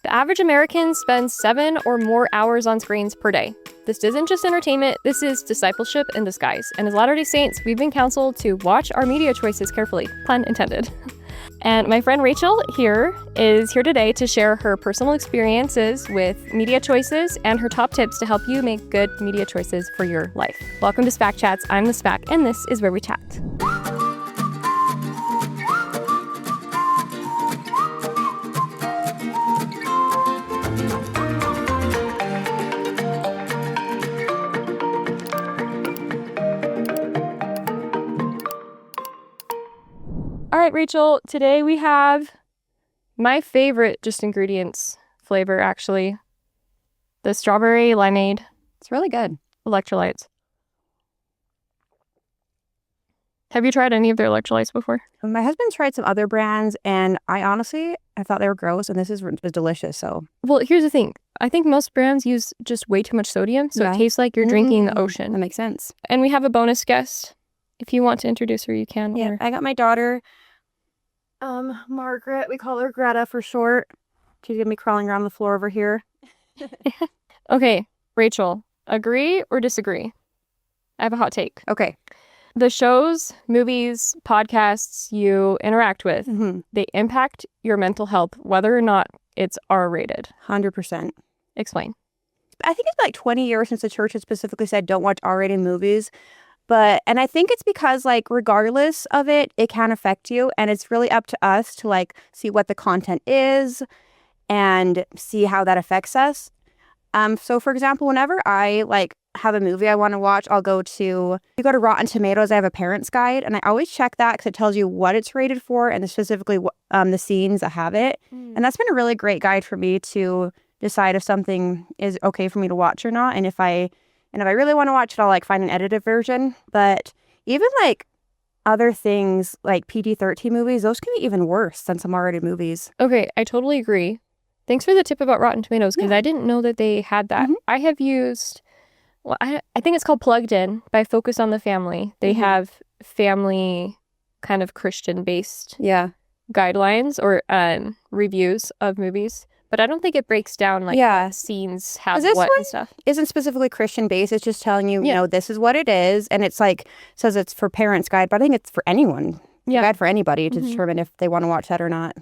The average American spends 7 or more hours on screens per day. This isn't just entertainment, this is discipleship in disguise. And as Latter-day Saints, we've been counseled to watch our media choices carefully, pun intended. And my friend Rachel is here today to share her personal experiences with media choices and her top tips to help you make good media choices for your life. Welcome to SpackChats. I'm the Spack, and this is where we chat. All right, Rachel, today we have my favorite ingredients flavor, actually. The strawberry limeade. It's really good. Electrolytes. Have you tried any of their electrolytes before? My husband tried some other brands, and I thought they were gross, and this is delicious, so. Well, here's the thing. I think most brands use just way too much sodium, so It tastes like you're drinking the ocean. That makes sense. And we have a bonus guest. If you want to introduce her, you can. Yeah, I got my daughter, Margaret. We call her Greta for short. She's going to be crawling around the floor over here. Okay, Rachel, agree or disagree? I have a hot take. Okay. The shows, movies, podcasts you interact with, they impact your mental health, whether or not it's R-rated. 100%. Explain. I think it's like 20 years since the church has specifically said don't watch R-rated movies. And I think it's because, regardless of it, it can affect you. And it's really up to us to, see what the content is and see how that affects us. So, for example, whenever I, have a movie I want to watch, you go to Rotten Tomatoes. I have a parent's guide. And I always check that because it tells you what it's rated for and specifically the scenes that have it. And that's been a really great guide for me to decide if something is okay for me to watch or not. And if I really want to watch it, I'll find an edited version. But even other things like PG-13 movies, those can be even worse than some R-rated movies. Okay, I totally agree. Thanks for the tip about Rotten Tomatoes, because I didn't know that they had that. I have used, I think it's called Plugged In by Focus on the Family. They have family kind of Christian-based guidelines or reviews of movies. But I don't think it breaks down scenes have what and stuff. Isn't specifically Christian based. It's just telling you, this is what it is. And it's says it's for parents guide, but I think it's for anyone. Yeah. Guide for anybody to determine if they want to watch that or not.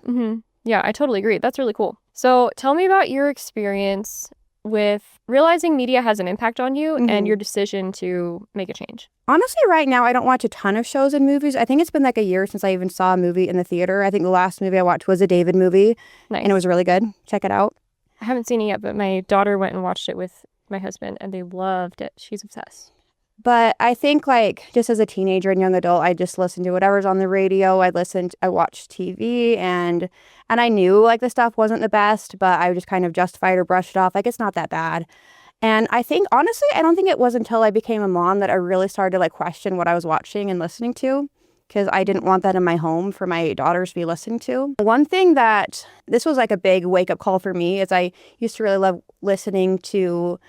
Yeah, I totally agree. That's really cool. So tell me about your experience with realizing media has an impact on you and your decision to make a change. Honestly, right now, I don't watch a ton of shows and movies. I think it's been a year since I even saw a movie in the theater. I think the last movie I watched was a David movie. Nice. And it was really good. Check it out. I haven't seen it yet, but my daughter went and watched it with my husband, and they loved it. She's obsessed. But I think just as a teenager and young adult, I just listened to whatever's on the radio. I watched TV and I knew the stuff wasn't the best, but I just kind of justified or brushed it off. It's not that bad. And I think, honestly, I don't think it was until I became a mom that I really started to question what I was watching and listening to, because I didn't want that in my home for my daughters to be listening to. One thing this was a big wake-up call for me is I used to really love listening to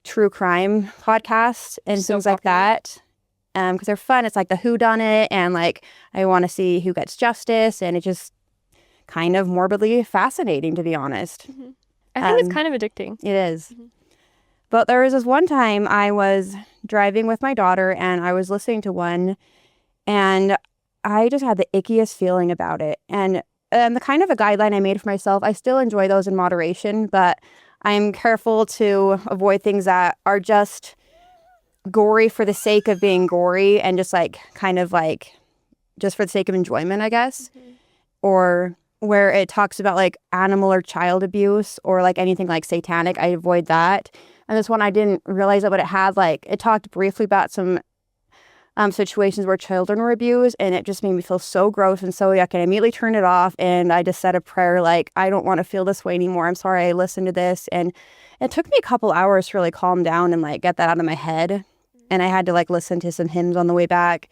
true crime podcasts and things like that, because they're fun. It's the whodunit, and I want to see who gets justice, and it's just kind of morbidly fascinating, to be honest. I think it's kind of addicting. It is. But there was this one time I was driving with my daughter, and I was listening to one, and I just had the ickiest feeling about it. And the kind of a guideline I made for myself, I still enjoy those in moderation, but I'm careful to avoid things that are just gory for the sake of being gory and just just for the sake of enjoyment, I guess. Or where it talks about animal or child abuse or anything satanic. I avoid that. And this one, I didn't realize that, but it had it talked briefly about some situations where children were abused, and it just made me feel so gross and so yuck. And I immediately turned it off, and I just said a prayer I don't want to feel this way anymore. I'm sorry I listened to this. And it took me a couple hours to really calm down and get that out of my head. And I had to listen to some hymns on the way back.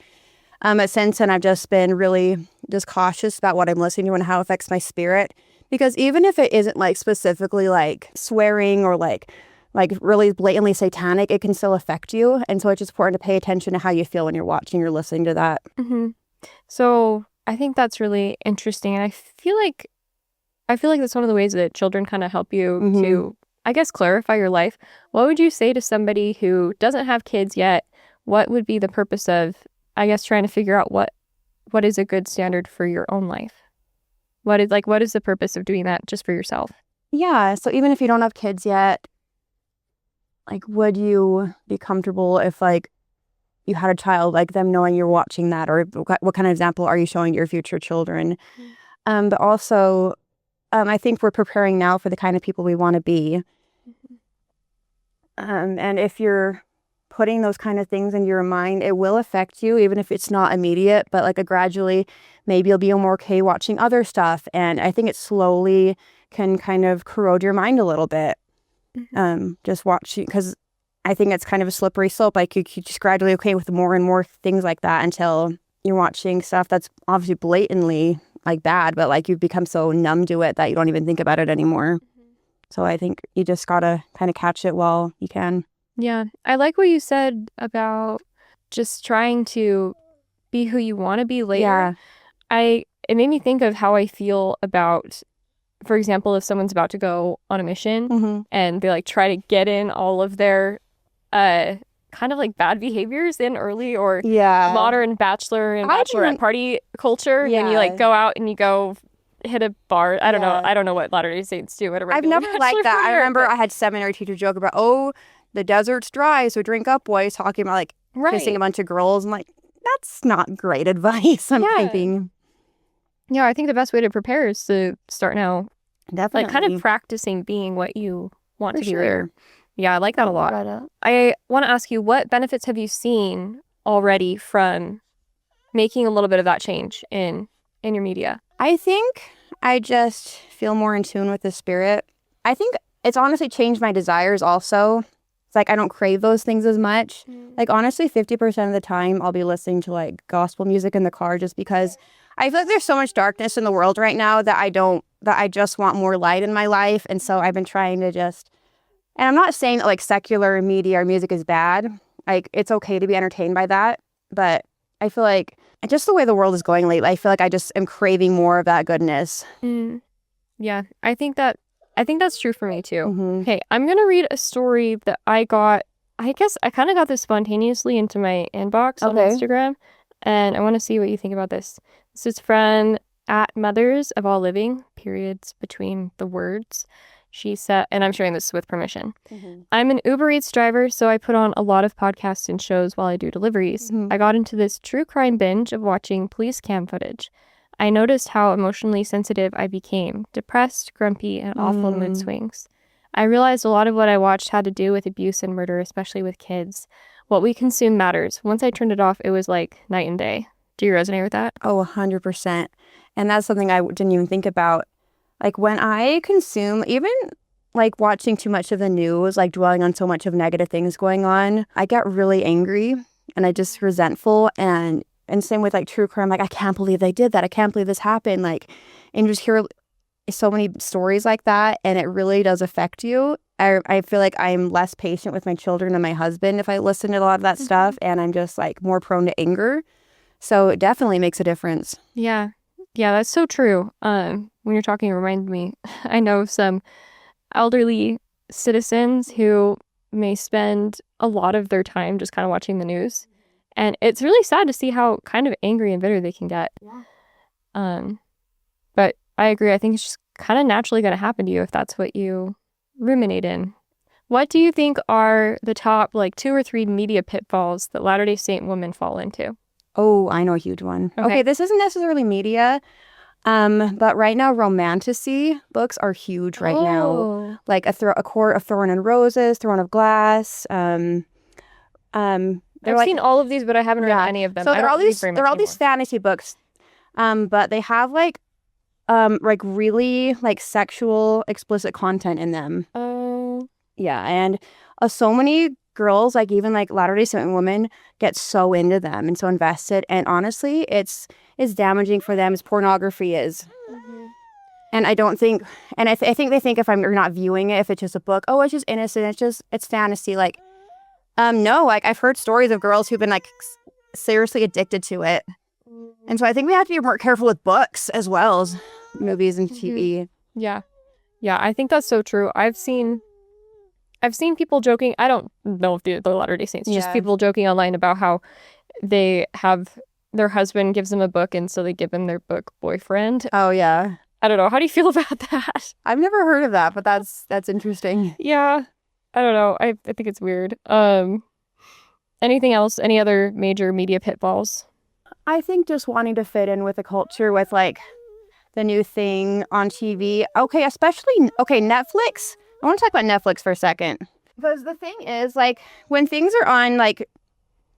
But since then, I've just been really just cautious about what I'm listening to and how it affects my spirit. Because even if it isn't specifically swearing or really blatantly satanic, it can still affect you. And so it's just important to pay attention to how you feel when you're watching or listening to that. So I think that's really interesting. And I feel I feel like that's one of the ways that children kind of help you to, I guess, clarify your life. What would you say to somebody who doesn't have kids yet? What would be the purpose of, I guess, trying to figure out what is a good standard for your own life? What is the purpose of doing that just for yourself? Yeah. So even if you don't have kids yet, like, would you be comfortable if, like, you had a child, like, them knowing you're watching that? Or what kind of example are you showing your future children? But also, I think we're preparing now for the kind of people we want to be. And if you're putting those kind of things in your mind, it will affect you, even if it's not immediate, but like gradually, maybe you'll be more okay watching other stuff. And I think it slowly can kind of corrode your mind a little bit. Just watching, because I think it's kind of a slippery slope. Like you just gradually okay with more and more things like that until you're watching stuff that's obviously blatantly like bad, but like you've become so numb to it that you don't even think about it anymore. So I think you just gotta kind of catch it while you can. Yeah, I like what you said about just trying to be who you want to be later. Yeah. It made me think of how I feel about, for example, if someone's about to go on a mission and they like try to get in all of their kind of like bad behaviors in early, or modern bachelor and bachelorette party culture, and you like go out and you go hit a bar. I don't know what Latter-day Saints do at a regular I've never liked that. I remember I had seminary teacher joke about, the desert's dry, so drink up, boys, talking about like kissing a bunch of girls. I'm like, that's not great advice. I'm thinking. Yeah, I think the best way to prepare is to start now. Definitely. Like kind of practicing being what you want to be later. Yeah, I like that a lot. I want to ask you, what benefits have you seen already from making a little bit of that change in your media? I think I just feel more in tune with the spirit. I think it's honestly changed my desires also. It's like I don't crave those things as much. Like honestly, 50% of the time I'll be listening to like gospel music in the car just because I feel like there's so much darkness in the world right now that I just want more light in my life. And so I've been trying to just, and I'm not saying that like secular media or music is bad. Like it's okay to be entertained by that. But I feel like just the way the world is going lately, I feel like I just am craving more of that goodness. Yeah, I think that's true for me too. Okay, I'm going to read a story that I got. I guess I kind of got this spontaneously into my inbox on Instagram, and I want to see what you think about this. This is from @Mothers of All Living, periods between the words. She said, and I'm sharing this with permission. I'm an Uber Eats driver, so I put on a lot of podcasts and shows while I do deliveries. I got into this true crime binge of watching police cam footage. I noticed how emotionally sensitive I became, depressed, grumpy, and awful mood swings. I realized a lot of what I watched had to do with abuse and murder, especially with kids. What we consume matters. Once I turned it off, it was like night and day. Do you resonate with that? Oh, 100%. And that's something I didn't even think about. Like when I consume, even like watching too much of the news, like dwelling on so much of negative things going on, I get really angry and I just resentful. And same with like true crime, like I can't believe they did that. I can't believe this happened. Like, and you just hear so many stories like that, and it really does affect you. I feel like I'm less patient with my children and my husband if I listen to a lot of that stuff, and I'm just like more prone to anger. So it definitely makes a difference. Yeah, that's so true. When you're talking, it reminded me, I know some elderly citizens who may spend a lot of their time just kind of watching the news. And it's really sad to see how kind of angry and bitter they can get. But I agree. I think it's just kind of naturally going to happen to you if that's what you ruminate in. What do you think are the top like 2 or 3 media pitfalls that Latter-day Saint women fall into? Oh, I know a huge one. Okay, this isn't necessarily media, but right now romantasy books are huge right now. Like a Court of Thorn and Roses, Throne of Glass. I've seen all of these, but I haven't read any of them. So they're all these fantasy books, but they have like really like sexual explicit content in them. Yeah, and so many girls, like even like Latter-day Saint women, get so into them and so invested. And honestly, it's damaging for them as pornography is. And I don't think, and I think they think if you're not viewing it, if it's just a book, it's just innocent, it's fantasy. Like, no, like I've heard stories of girls who've been like seriously addicted to it. And so I think we have to be more careful with books as well as movies and TV. Yeah. Yeah, I think that's so true. I've seen people joking. I don't know if they're Latter-day Saints. Just people joking online about how they have their husband gives them a book, and so they give him their book boyfriend. Oh, yeah. I don't know. How do you feel about that? I've never heard of that, but that's interesting. Yeah. I don't know. I think it's weird. Anything else? Any other major media pitfalls? I think just wanting to fit in with the culture with like the new thing on TV. Okay, Netflix. I want to talk about Netflix for a second. Because the thing is, like, when things are on like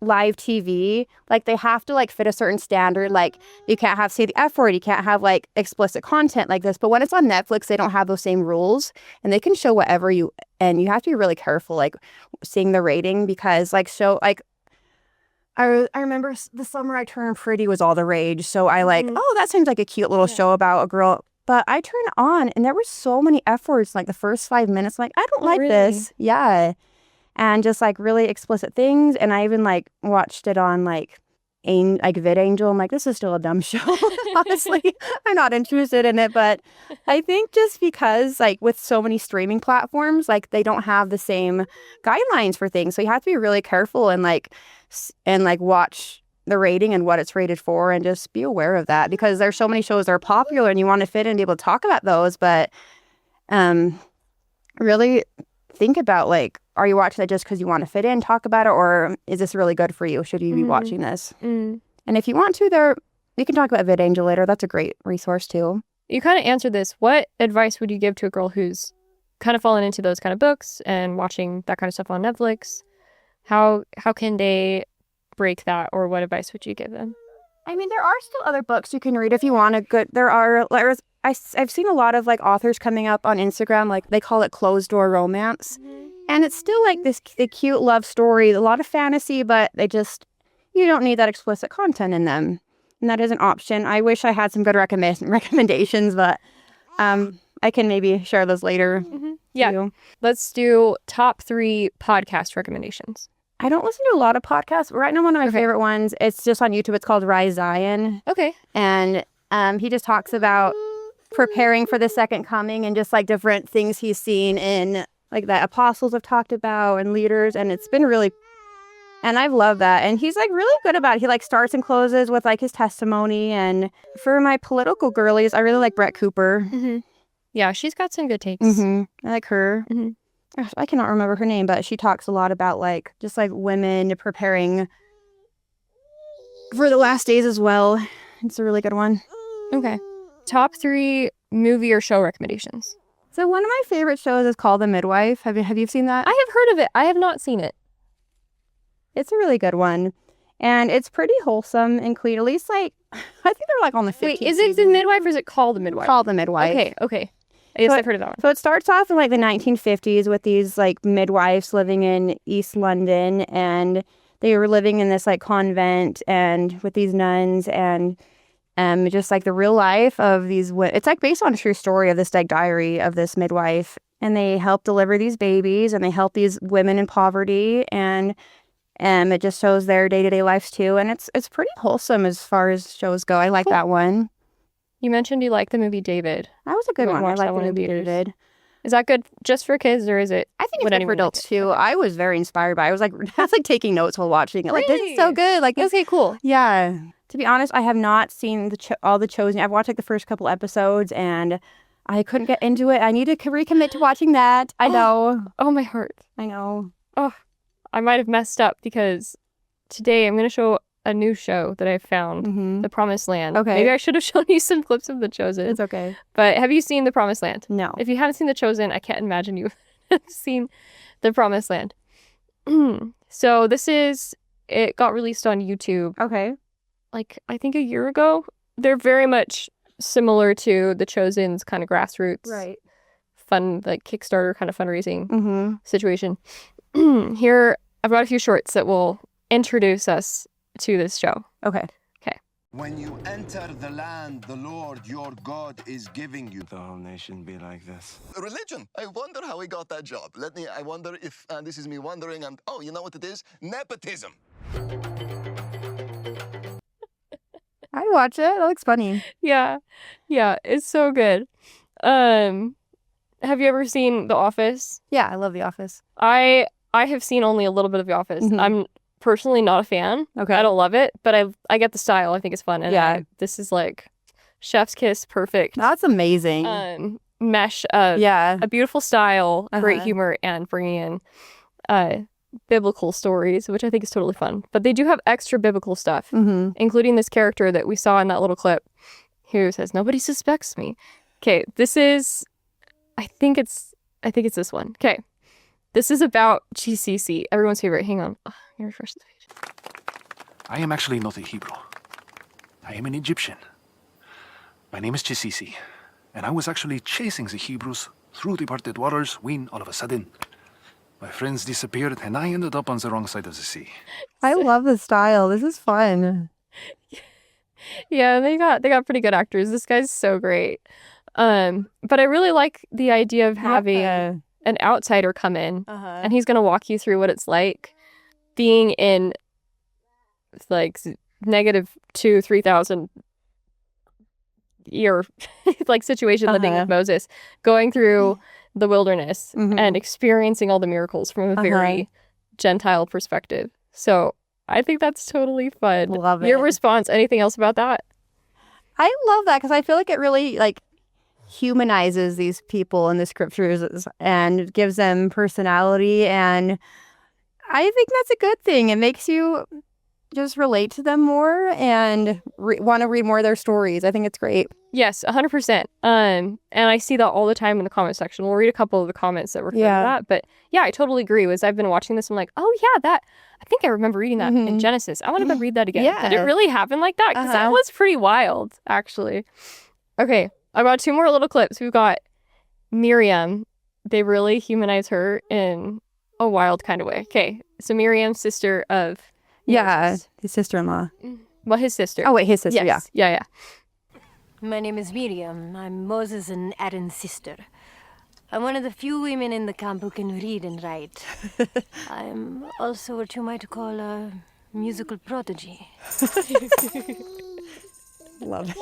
live TV, like they have to like fit a certain standard. Like you can't have say the F word, you can't have like explicit content like this. But when it's on Netflix, they don't have those same rules, and they can show whatever you. And you have to be really careful, like seeing the rating, because like I remember the summer I turned pretty was all the rage. So I oh, that seems like a cute little show about a girl. But I turned it on and there were so many F words like the first 5 minutes. I'm like, I don't like this. Yeah. And just like really explicit things. And I even like watched it on like VidAngel. I'm like, this is still a dumb show. Honestly, I'm not interested in it. But I think just because like with so many streaming platforms, like they don't have the same guidelines for things. So you have to be really careful and watch the rating and what it's rated for, and just be aware of that, because there's so many shows that are popular and you want to fit in and be able to talk about those. But really think about like, are you watching that just because you want to fit in, talk about it, or is this really good for you? Should you be watching this? And if you want to, you can talk about VidAngel later. That's a great resource too. You kind of answered this. What advice would you give to a girl who's kind of fallen into those kind of books and watching that kind of stuff on Netflix? How can they break that, or what advice would you give them? I mean, there are still other books you can read if you want a good. I've seen a lot of like authors coming up on Instagram, like they call it closed door romance, and it's still like the cute love story, a lot of fantasy, but you don't need that explicit content in them, and that is an option. I wish I had some good recommendations, but I can maybe share those later. Yeah, let's do top 3 podcast recommendations. I don't listen to a lot of podcasts. Right now, one of my favorite ones, it's just on YouTube. It's called Rise Zion. Okay. And he just talks about preparing for the second coming and just like different things he's seen in like that apostles have talked about and leaders. And it's been really, and I've loved that. And he's like really good about it. He like starts and closes with like his testimony. And for my political girlies, I really like Brett Cooper. Yeah, she's got some good takes. I like her. Gosh, I cannot remember her name, but she talks a lot about like just like women preparing for the last days as well. It's a really good one. Okay. Top 3 movie or show recommendations. So one of my favorite shows is called The Midwife. Have you seen that? I have heard of it. I have not seen it. It's a really good one. And it's pretty wholesome and clean. At least like, I think they're like on the 15th Wait, is it The Midwife or is it called The Midwife? Called The Midwife. Okay. Yes, I've heard of that one. So it starts off in like the 1950s with these like midwives living in East London, and they were living in this like convent and with these nuns, and just like the real life of these. It's like based on a true story of this like diary of this midwife, and they help deliver these babies and they help these women in poverty, and it just shows their day-to-day lives too, and it's pretty wholesome as far as shows go. I like that one. You mentioned you like the movie David. That was a good one. I like the movie David. Is that good just for kids, or is it? I think it's good for adults too. I was very inspired by it. I was like taking notes while watching it. Like, this is so good. Like, okay, cool. Yeah. To be honest, I have not seen all the Chosen. I've watched like the first couple episodes, and I couldn't get into it. I need to recommit to watching that. I know. Oh, my heart. I know. Oh, I might have messed up because today I'm going to show a new show that I found, The Promised Land. Okay. Maybe I should have shown you some clips of The Chosen. It's okay. But have you seen The Promised Land? No. If you haven't seen The Chosen, I can't imagine you have seen The Promised Land. So it got released on YouTube. Okay. Like, I think a year ago. They're very much similar to The Chosen's kind of grassroots. Right. Fun, like Kickstarter kind of fundraising situation. Here, I've got a few shorts that will introduce us to this show. Okay. When you enter the land the Lord your God is giving you. The whole nation be like this. Religion. I wonder how he got that job. I wonder if, this is me wondering, and oh, you know what it is? Nepotism. I'd watch it. That looks funny. Yeah, it's so good. Have you ever seen The Office? Yeah, I love The Office. I have seen only a little bit of The Office. Mhm. I'm personally not a fan. Okay. I don't love it, but I get the style. I think it's fun. And Yeah. this is like chef's kiss, perfect. That's amazing. Mesh of yeah. a beautiful style, great Uh-huh. humor, and bringing in biblical stories, which I think is totally fun. But they do have extra biblical stuff, Mm-hmm. including this character that we saw in that little clip who says, "Nobody suspects me." Okay, this is, I think it's this one. Okay, this is about GCC, everyone's favorite. Hang on, let me refresh the page. I am actually not a Hebrew. I am an Egyptian. My name is Chisisi, and I was actually chasing the Hebrews through departed waters when, all of a sudden, my friends disappeared and I ended up on the wrong side of the sea. I love the style. This is fun. Yeah, they got pretty good actors. This guy's so great. But I really like the idea of having an outsider come in, Uh-huh. and he's gonna walk you through what it's like being in like -2,000 3,000 year like situation living Uh-huh. with Moses, going through the wilderness Mhm. and experiencing all the miracles from a very Gentile perspective. So I think that's totally fun. Love Your it. response, anything else about that? I love that because I feel like it really like humanizes these people in the scriptures and gives them personality, and I think that's a good thing. It makes you just relate to them more and want to read more of their stories. I think it's great. Yes, 100%. And I see that all the time in the comment section. We'll read a couple of the comments that refer to that. But yeah, I totally agree. As I've been watching this, I'm like, oh yeah, I think I remember reading that in Genesis. I want to go read that again. Yeah. Did it really happen like that? Because that was pretty wild, actually. Okay, I got 2 more little clips. We've got Miriam. They really humanize her in a wild kind of way. Okay, so Miriam, sister of Moses. His sister-in-law. Well, his sister. Oh wait, his sister. Yes. Yeah. My name is Miriam. I'm Moses and Aaron's sister. I'm one of the few women in the camp who can read and write. I'm also what you might call a musical prodigy. Love it.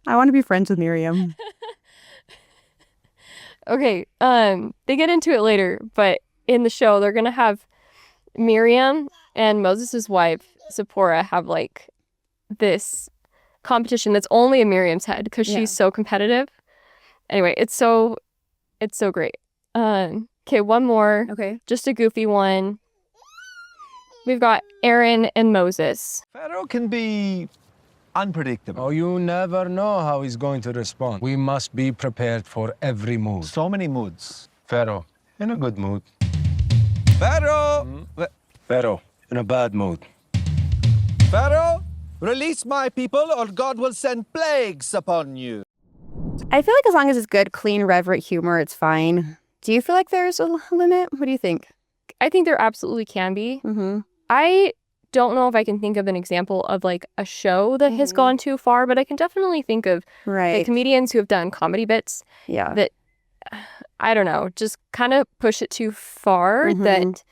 I want to be friends with Miriam. Okay, they get into it later, but in the show, they're gonna have Miriam and Moses' wife, Zipporah, have like this competition that's only in Miriam's head because she's so competitive. Anyway, it's so great. Okay, one more. Okay. Just a goofy one. We've got Aaron and Moses. Pharaoh can be unpredictable. Oh, you never know how he's going to respond. We must be prepared for every mood. So many moods. Pharaoh, in a good mood. Pharaoh! Pharaoh, in a bad mood. Pharaoh, release my people or God will send plagues upon you. I feel like as long as it's good, clean, reverent humor, it's fine. Do you feel like there's a limit? What do you think? I think there absolutely can be. Mm-hmm. I don't know if I can think of an example of like a show that has gone too far, but I can definitely think of Right. like, comedians who have done comedy bits Yeah. that, I don't know, just kind of push it too far, that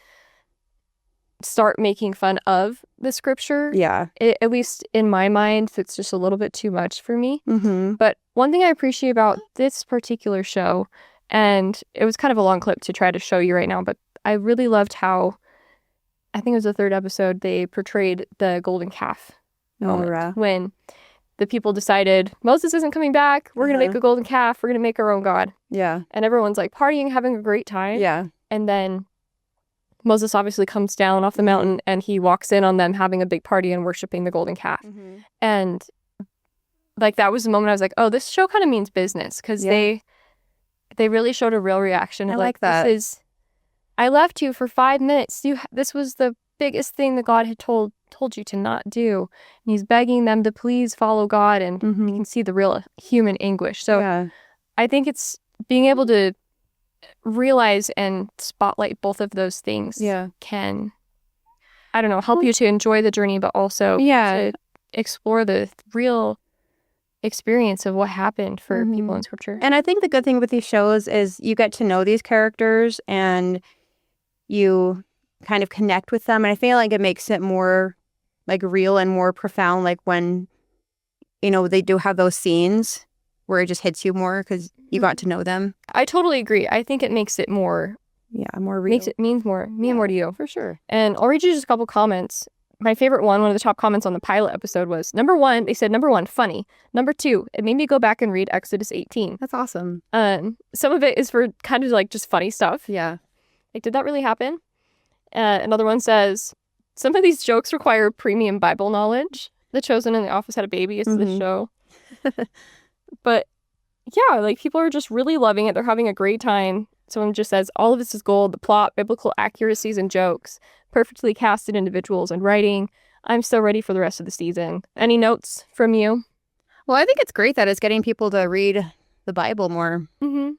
start making fun of the scripture. Yeah. At least in my mind, it's just a little bit too much for me. Mm-hmm. But one thing I appreciate about this particular show, and it was kind of a long clip to try to show you right now, but I really loved how, I think it was the 3rd episode, they portrayed the golden calf moment when the people decided, Moses isn't coming back, we're going to make a golden calf, we're going to make our own god. Yeah. And everyone's like partying, having a great time. Yeah. And then Moses obviously comes down off the mountain and he walks in on them having a big party and worshiping the golden calf. And like that was the moment I was like, oh, this show kind of means business, because they really showed a real reaction. I like that. I left you for 5 minutes. This was the biggest thing that God had told you to not do. And he's begging them to please follow God, and you can see the real human anguish. So I think it's being able to realize and spotlight both of those things can, I don't know, help you to enjoy the journey, but also to explore the real experience of what happened for people in scripture. And I think the good thing with these shows is you get to know these characters and you kind of connect with them. And I feel like it makes it more like real and more profound, like when you know, they do have those scenes where it just hits you more because you got to know them. I totally agree. I think it makes it more, More real. mean more to you. For sure. And I'll read you just a couple comments. My favorite one of the top comments on the pilot episode was, number 1, they said, number 1, funny. Number 2, it made me go back and read Exodus 18. That's awesome. Some of it is for kind of like just funny stuff. Yeah. Like, did that really happen? Another one says, some of these jokes require premium Bible knowledge. The Chosen and The Office had a baby. It's the show. But yeah, like people are just really loving it. They're having a great time. Someone just says, all of this is gold. The plot, biblical accuracies and jokes, perfectly casted individuals and writing. I'm so ready for the rest of the season. Any notes from you? Well, I think it's great that it's getting people to read the Bible more. Mm-hmm.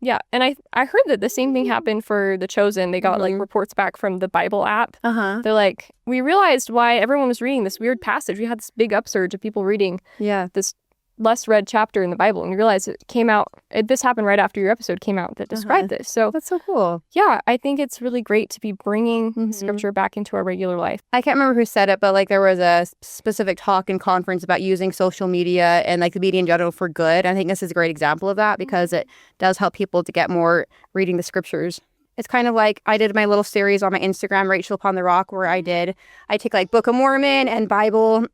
Yeah, and I heard that the same thing happened for The Chosen. They got like reports back from the Bible app. They're like, we realized why everyone was reading this weird passage. We had this big upsurge of people reading this less read chapter in the Bible, and you realize it came out, this happened right after your episode came out that described this. So that's so cool. Yeah, I think it's really great to be bringing scripture back into our regular life. I can't remember who said it, but like there was a specific talk and conference about using social media and like the media in general for good. I think this is a great example of that because it does help people to get more reading the scriptures. It's kind of like I did my little series on my Instagram, Rachel Upon the Rock, where I take like Book of Mormon and Bible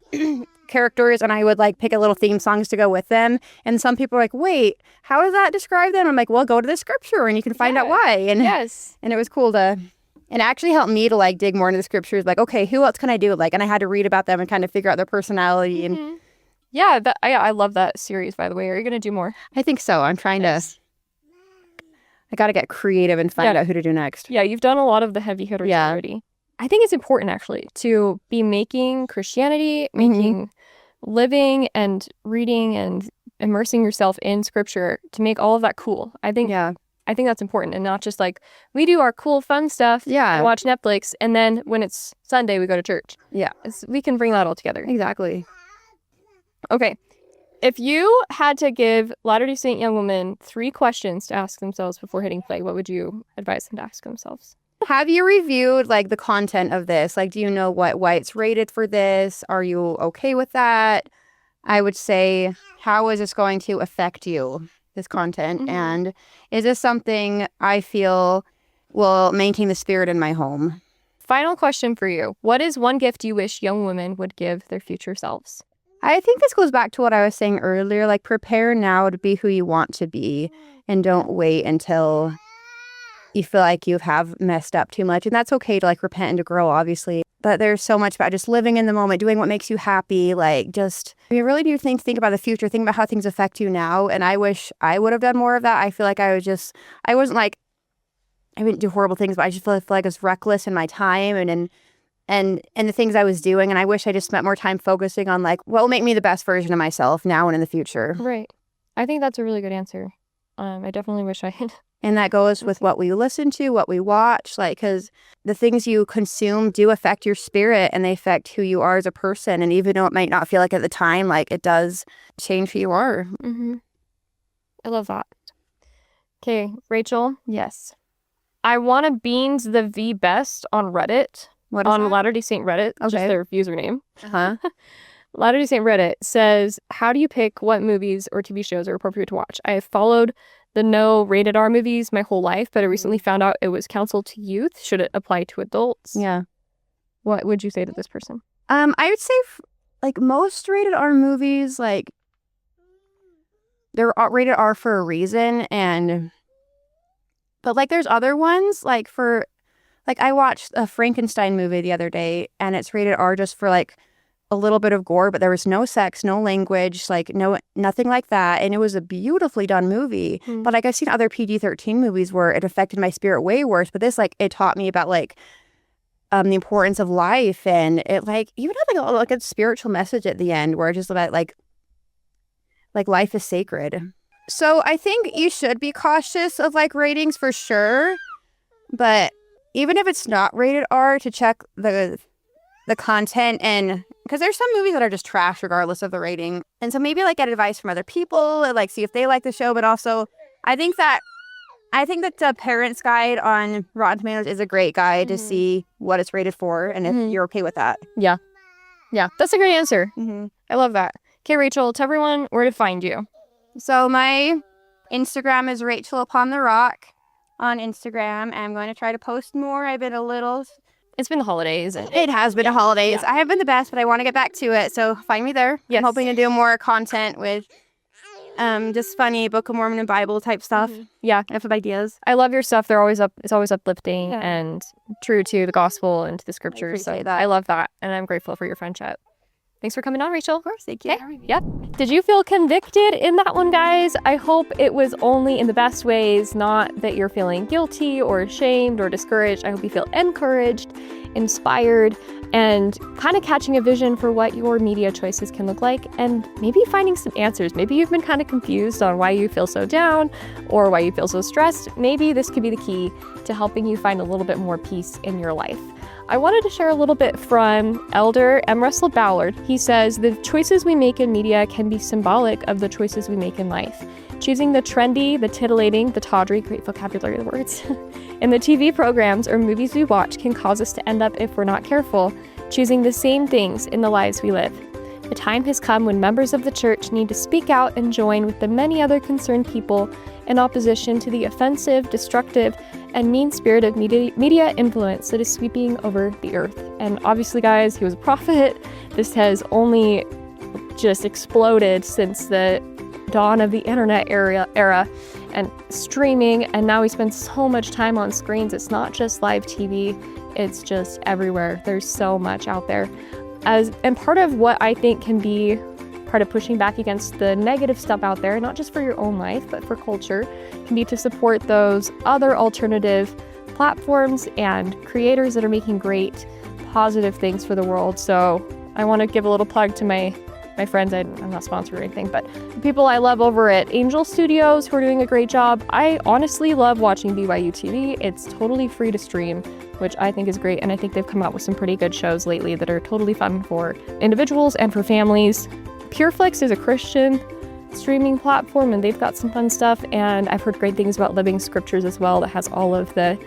characters, and I would like pick a little theme songs to go with them. And some people are like, wait, how does that describe them? I'm like, well, go to the scripture and you can find out why. And and it was cool and it actually helped me to like dig more into the scriptures. Like, okay, who else can I do? Like, and I had to read about them and kind of figure out their personality. And yeah, I love that series, by the way. Are you going to do more? I think so. I'm trying to. I got to get creative and find out who to do next. Yeah, you've done a lot of the heavy hitters already. I think it's important, actually, to be making Christianity, living and reading and immersing yourself in scripture to make all of that cool. I think that's important, and not just like we do our cool, fun stuff, and watch Netflix, and then when it's Sunday, we go to church. Yeah. We can bring that all together. Exactly. Okay. If you had to give Latter-day Saint young women 3 questions to ask themselves before hitting play, what would you advise them to ask themselves? Have you reviewed like the content of this? Like, do you know why it's rated for this? Are you okay with that? I would say, how is this going to affect you, this content? And is this something I feel will maintain the spirit in my home? Final question for you. What is one gift you wish young women would give their future selves? I think this goes back to what I was saying earlier, like prepare now to be who you want to be and don't wait until you feel like you have messed up too much. And that's okay to like repent and to grow, obviously. But there's so much about just living in the moment, doing what makes you happy. Like just, you really do think about the future, think about how things affect you now. And I wish I would have done more of that. I feel like I wasn't like, I didn't do horrible things, but I just feel like I was reckless in my time and the things I was doing. And I wish I just spent more time focusing on like what will make me the best version of myself now and in the future. Right. I think that's a really good answer. I definitely wish I had. And that goes with what we listen to, what we watch, like, because the things you consume do affect your spirit and they affect who you are as a person. And even though it might not feel like at the time, like it does change who you are. Mm-hmm. I love that. Okay, Rachel. Yes. I want to beans the V best on Reddit. What is on that? Latter-day Saint Reddit, just their username. Uh-huh. Latter-day Saint Reddit says, how do you pick what movies or TV shows are appropriate to watch? I have followed the no rated R movies my whole life, but I recently found out it was counseled to youth. Should it apply to adults? Yeah. What would you say to this person? I would say like most rated R movies, like they're rated R for a reason. But like there's other ones like I watched a Frankenstein movie the other day and it's rated R just for like a little bit of gore, but there was no sex, no language, like nothing like that. And it was a beautifully done movie. But like I've seen other PG-13 movies where it affected my spirit way worse. But this, like, it taught me about like the importance of life, and it like even had like a spiritual message at the end where it's just about like life is sacred. So I think you should be cautious of like ratings for sure. But even if it's not rated R, to check the content, and because there's some movies that are just trash regardless of the rating. And so maybe like get advice from other people and like see if they like the show. But also I think that the Parents Guide on Rotten Tomatoes is a great guide to see what it's rated for and if you're okay with that. Yeah. That's a great answer. I love that. Okay, Rachel, tell everyone where to find you. So my Instagram is Rachel Upon the Rock on Instagram. I'm going to try to post more. I've been a little... It's been the holidays. It has been a holidays. I have been the best, but I want to get back to it. So find me there. Yes. I'm hoping to do more content with just funny Book of Mormon and Bible type stuff. Yeah. I have some ideas. I love your stuff. They're always it's always uplifting and true to the gospel and to the scriptures. So appreciate that. I love that. And I'm grateful for your friendship. Thanks for coming on, Rachel. Of course, thank you. Okay. Yep. Did you feel convicted in that one, guys? I hope it was only in the best ways, not that you're feeling guilty or ashamed or discouraged. I hope you feel encouraged, inspired, and kind of catching a vision for what your media choices can look like, and maybe finding some answers. Maybe you've been kind of confused on why you feel so down or why you feel so stressed. Maybe this could be the key to helping you find a little bit more peace in your life. I wanted to share a little bit from Elder M. Russell Ballard. He says, the choices we make in media can be symbolic of the choices we make in life. Choosing the trendy, the titillating, the tawdry, great vocabulary of the words, in the TV programs or movies we watch can cause us to end up, if we're not careful, choosing the same things in the lives we live. The time has come when members of the church need to speak out and join with the many other concerned people in opposition to the offensive, destructive, and mean-spirited media influence that is sweeping over the earth. And obviously, guys, he was a prophet. This has only just exploded since the dawn of the internet era and streaming, and now we spend so much time on screens. It's not just live TV, it's just everywhere. There's so much out there. And part of what I think can be part of pushing back against the negative stuff out there, not just for your own life, but for culture, can be to support those other alternative platforms and creators that are making great, positive things for the world. So I want to give a little plug to my friends. I'm not sponsored or anything, but the people I love over at Angel Studios who are doing a great job. I honestly love watching BYU TV. It's totally free to stream, which I think is great. And I think they've come out with some pretty good shows lately that are totally fun for individuals and for families. PureFlix is a Christian streaming platform, and they've got some fun stuff. And I've heard great things about Living Scriptures as well, that has all of the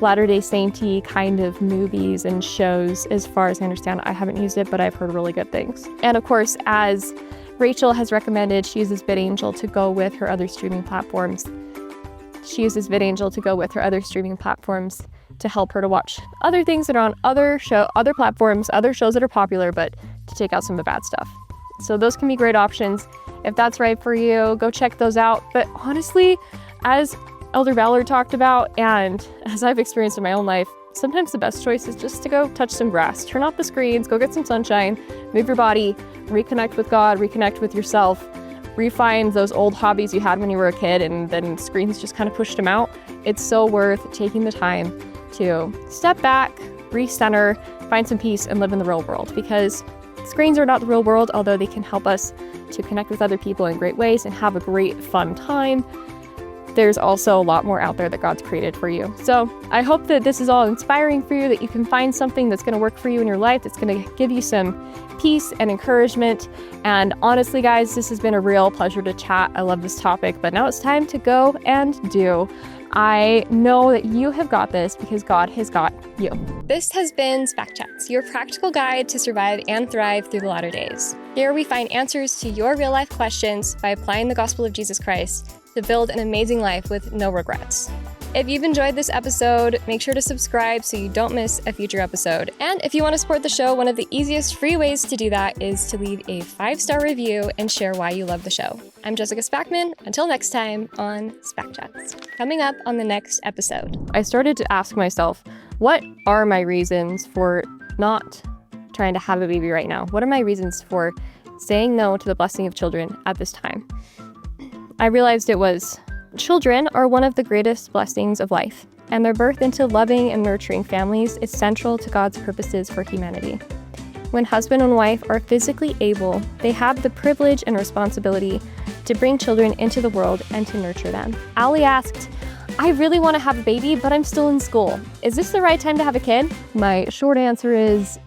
Latter-day Saint-y kind of movies and shows. As far as I understand, I haven't used it, but I've heard really good things. And of course, as Rachel has recommended, she uses VidAngel to go with her other streaming platforms. To help her to watch other things that are on other platforms, other shows that are popular, but to take out some of the bad stuff. So those can be great options. If that's right for you, go check those out. But honestly, as Elder Ballard talked about, and as I've experienced in my own life, sometimes the best choice is just to go touch some grass, turn off the screens, go get some sunshine, move your body, reconnect with God, reconnect with yourself, refine those old hobbies you had when you were a kid and then screens just kind of pushed them out. It's so worth taking the time to step back, recenter, find some peace, and live in the real world, because screens are not the real world, although they can help us to connect with other people in great ways and have a great fun time. There's also a lot more out there that God's created for you. So I hope that this is all inspiring for you, that you can find something that's going to work for you in your life, that's going to give you some peace and encouragement. And honestly, guys, this has been a real pleasure to chat. I love this topic, but now it's time to go and do. I know that you have got this because God has got you. This has been SpackChats, your practical guide to survive and thrive through the latter days. Here we find answers to your real-life questions by applying the gospel of Jesus Christ to build an amazing life with no regrets. If you've enjoyed this episode, make sure to subscribe so you don't miss a future episode. And if you want to support the show, one of the easiest free ways to do that is to leave a 5-star review and share why you love the show. I'm Jessica Spackman. Until next time on SpackChats. Coming up on the next episode, I started to ask myself, what are my reasons for not trying to have a baby right now? What are my reasons for saying no to the blessing of children at this time? I realized it was children are one of the greatest blessings of life, and their birth into loving and nurturing families is central to God's purposes for humanity. When husband and wife are physically able, they have the privilege and responsibility to bring children into the world and to nurture them. Allie asked, I really want to have a baby, but I'm still in school. Is this the right time to have a kid? My short answer is